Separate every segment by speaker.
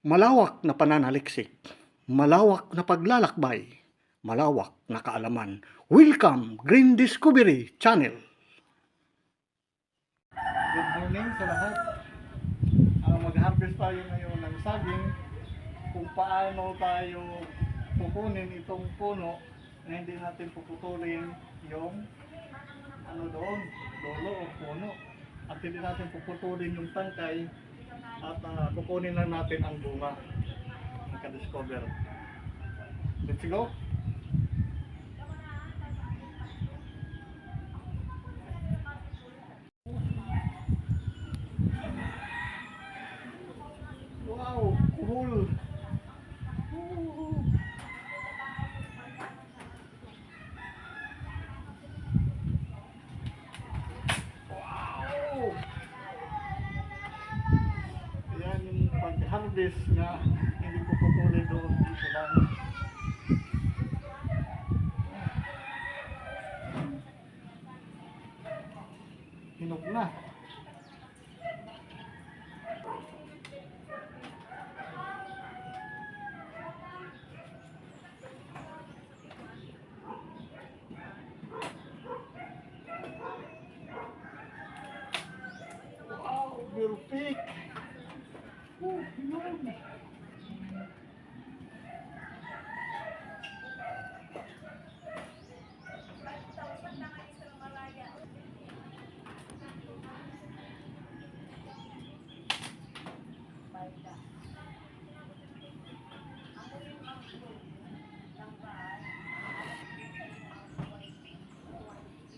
Speaker 1: Malawak na pananaliksik, malawak na paglalakbay, malawak na kaalaman. Welcome, Green Discovery Channel! Good morning sa lahat. Mag-harvest tayo ngayon ng saging. Kung paano tayo kukunin itong puno na hindi natin puputulin yung doon, dulo o puno. At hindi natin puputulin yung tangkay at kukunin lang natin ang bunga. Naka-discover. Let's go! Wow! Cool! Wow! Ayan yung pag-harvest na hindi ko pupuli doon dito lang. Hinog na. Wow, perfect. Hinog.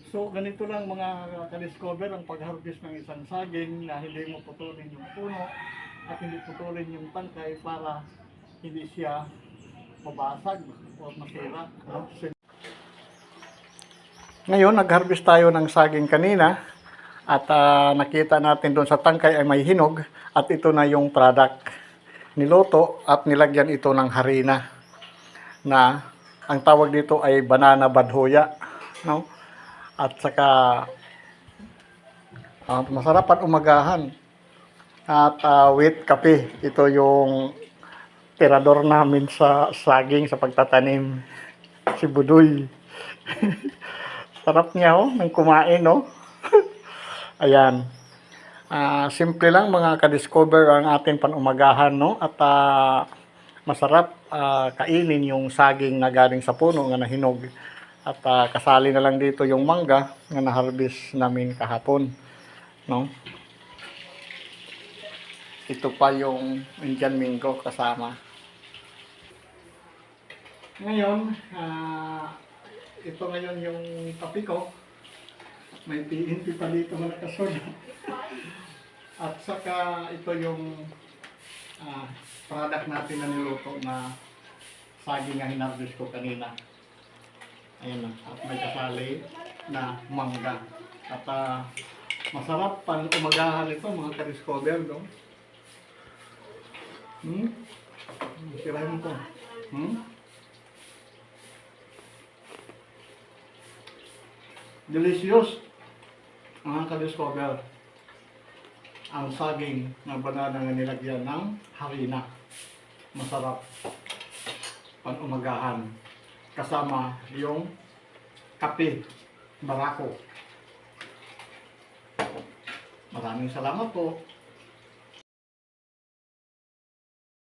Speaker 1: So ganito lang mga ka-discover ang pag-harvest ng isang saging na hindi mo putulin yung puno at hindi putulin yung tangkay para hindi siya mabasag o masira. No? Ngayon nag-harvest tayo ng saging kanina at nakita natin doon sa tangkay ay may hinog at ito na yung product. Niloto at nilagyan ito ng harina na ang tawag dito ay banana badhoya. No? At saka masarap at umagahan. At with kape. Ito yung tirador namin sa saging sa pagtatanim. Si Budoy. Sarap niya nang kumain Ayan. Simple lang mga ka-discover ang ating panumagahan At masarap kainin yung saging na galing sa puno nga nahinog. At kasali na lang dito yung mangga na na-harvest namin kahapon. Ito pa yung Indian mango kasama. Ngayon, ito ngayon yung kape ko. May TNT pa dito na nakasunod. At saka ito yung product natin na niluto na saging na hinarvest ko kanina. Ayan na, at may kasali na mangga. At masarap pang umagahan ito mga ka-discover Tirahin mo ko. Delicious mga ka-discover. Ang saging na banana na nilagyan ng harina. Masarap pang umagahan. Kasama yung kape, barako. Maraming salamat po.